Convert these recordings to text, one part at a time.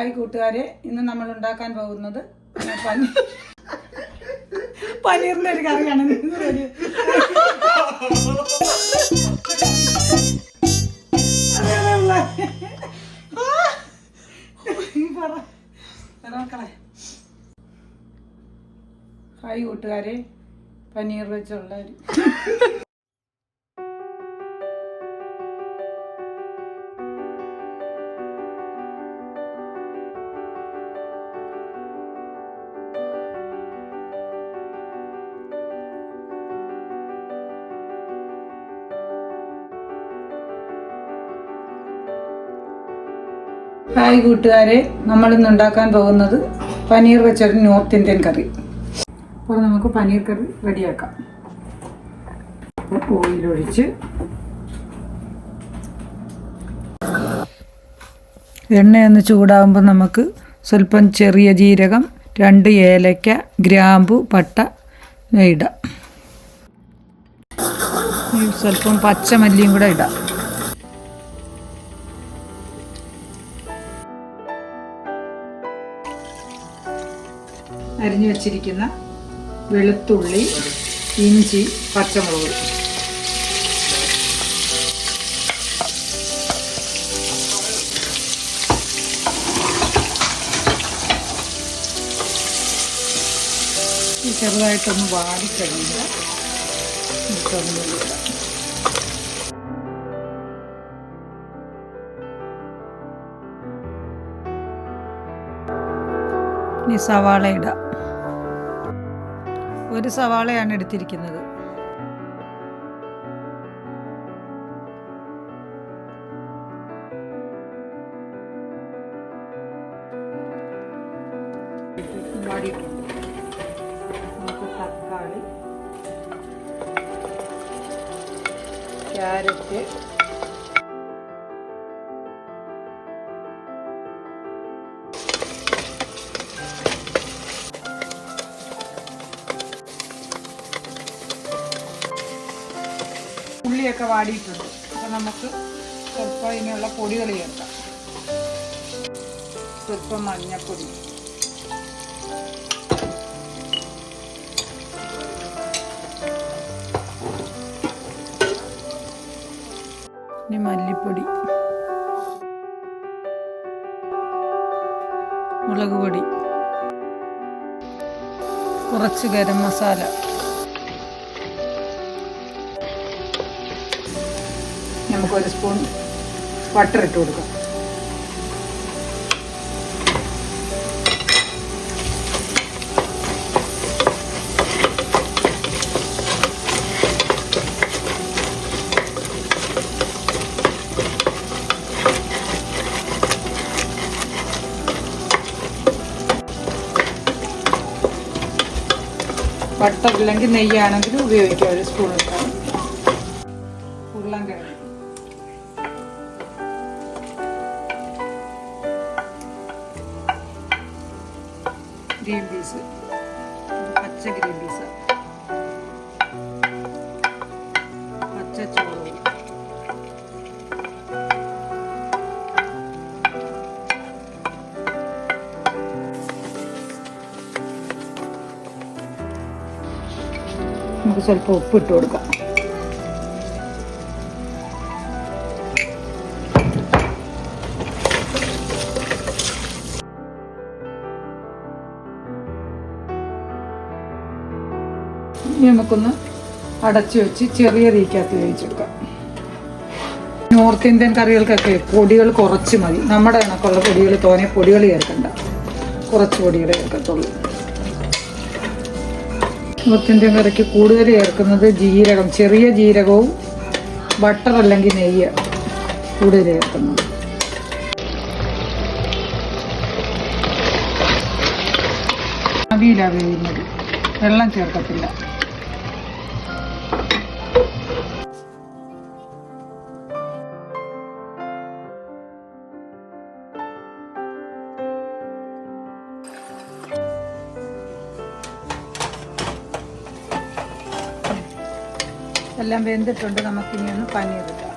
Hi കൂട്ടുകാരെ, ഇന്ന് നമ്മൾ ഉണ്ടാക്കാൻ പോകുന്നത് പനീറിന്റെ ഒരു കറിയാണ്. ഹായ് കൂട്ടുകാരെ, പനീർ വെച്ചുള്ള ഹായ് കൂട്ടുകാരെ, നമ്മളിന്ന് ഉണ്ടാക്കാൻ പോകുന്നത് പനീർ വെച്ചൊരു നോർത്ത് ഇന്ത്യൻ കറി. അപ്പോൾ നമുക്ക് പനീർ കറി റെഡിയാക്കാം. ഓയിലൊഴിച്ച് എണ്ണയൊന്ന് ചൂടാകുമ്പോൾ നമുക്ക് സ്വല്പം ചെറിയ ജീരകം, 2 ഏലക്ക, ഗ്രാമ്പു, പട്ട ഇടാം. സ്വല്പം പച്ചമല്ലിയും കൂടെ ഇടാം. അരിഞ്ഞു വച്ചിരിക്കുന്ന വെളുത്തുള്ളി, ഇഞ്ചി, പച്ചമുളക്, ചെറുതായിട്ടൊന്ന് വാടിക്കഴിയുക. ഇനി സവാള ഇടാം. 1 സവാളയാണ് എടുത്തിരിക്കുന്നത്. നമുക്ക് തക്കാളി, ക്യാരറ്റ്, ഉള്ളിയൊക്കെ വാടിയിട്ടുണ്ട്. അപ്പോൾ നമുക്ക് സ്വല്പം ഇതിനുള്ള പൊടികൾ ചേർക്കാം. സ്വല്പം മഞ്ഞൾപ്പൊടി, ഇനി മല്ലിപ്പൊടി, മുളക് പൊടി, കുറച്ച് ഗരം മസാല, നമുക്ക് 1 സ്പൂൺ ബട്ടർ ഇട്ട് കൊടുക്കാം. ബട്ടർ ഇല്ലെങ്കിൽ നെയ്യാണെങ്കിൽ ഉപയോഗിക്കാം. 1 സ്പൂൺ ഇട്ടാൽ. ഉരുളൻകിഴങ്ങ്, ഗ്രീൻ പീസ്, പച്ച ഗ്രീൻ പീസ്, പച്ചച്ചോറ്, നമുക്ക് സ്വല്പം ഉപ്പിട്ട് കൊടുക്കാം. ഇനി നമുക്കൊന്ന് അടച്ചു വെച്ച് ചെറിയ തീക്കകത്ത് വേവിച്ചെടുക്കാം. നോർത്ത് ഇന്ത്യൻ കറികൾക്കൊക്കെ പൊടികൾ കുറച്ച് മതി. നമ്മുടെ കണക്കുള്ള പൊടികൾ, തോനെ പൊടികൾ ചേർക്കണ്ട, കുറച്ച് പൊടികൾ ചേർക്കത്തുള്ളൂ. നോർത്ത് ഇന്ത്യൻ കറിക്ക് കൂടുതൽ ചേർക്കുന്നത് ജീരകം, ചെറിയ ജീരകവും ബട്ടർ അല്ലെങ്കിൽ നെയ്യ് കൂടുതൽ ചേർക്കുന്നത്. ആവിയിലാണ് വേവുന്നത്, വെള്ളം ചേർക്കത്തില്ല. എല്ലാം വെന്തിട്ടുണ്ട്. നമുക്കിനി ഒന്ന് പനീർ ഇടാം.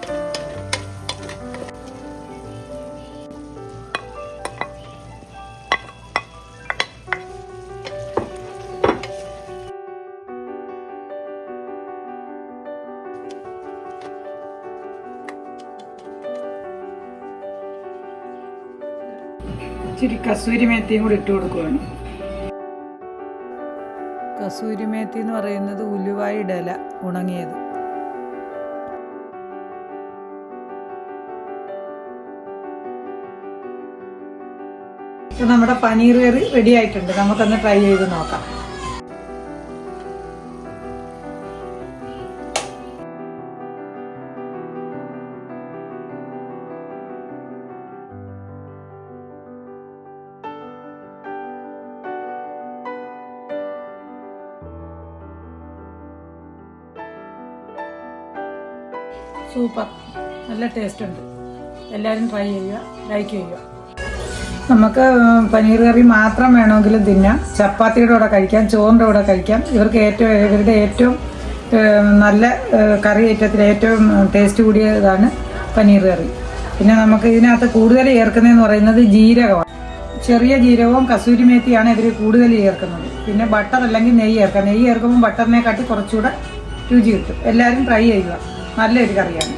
ഇച്ചിരി കസൂരി മേത്തിയും കൂടി ഇട്ട് കൊടുക്കുകയാണ്. കസൂരി മേത്തി എന്ന് പറയുന്നത് ഉലുവായുടെ ഇല ഉണങ്ങിയത്. നമ്മുടെ പനീർ കറി റെഡി ആയിട്ടുണ്ട്. നമുക്കൊന്ന് ട്രൈ ചെയ്ത് നോക്കാം. സൂപ്പർ, നല്ല ടേസ്റ്റ് ഉണ്ട്. എല്ലാവരും ട്രൈ ചെയ്യുക, ലൈക്ക് ചെയ്യുക. നമുക്ക് പനീർ കറി മാത്രം വേണമെങ്കിലും തിന്നാം, ചപ്പാത്തിയുടെ കൂടെ കഴിക്കാം, ചോറിൻ്റെ കൂടെ കഴിക്കാം. ഇവരുടെ ഏറ്റവും നല്ല കറി ഐറ്റത്തിൽ ഏറ്റവും ടേസ്റ്റ് കൂടിയതാണ് പനീർ കറി. പിന്നെ നമുക്ക് ഇതിനകത്ത് കൂടുതൽ ചേർക്കുന്നതെന്ന് പറയുന്നത് ജീരകമാണ്. ചെറിയ ജീരകവും കസൂരി മേത്തിയാണ് ഇവർ കൂടുതൽ ചേർക്കുന്നത്. പിന്നെ ബട്ടർ അല്ലെങ്കിൽ നെയ്യ് ചേർക്കാം. നെയ്യ് ചേർക്കുമ്പോൾ ബട്ടറിനെക്കാട്ടി കുറച്ചുകൂടെ രുചി കിട്ടും. എല്ലാവരും ട്രൈ ചെയ്യുക. നല്ലൊരു കറിയാണ്.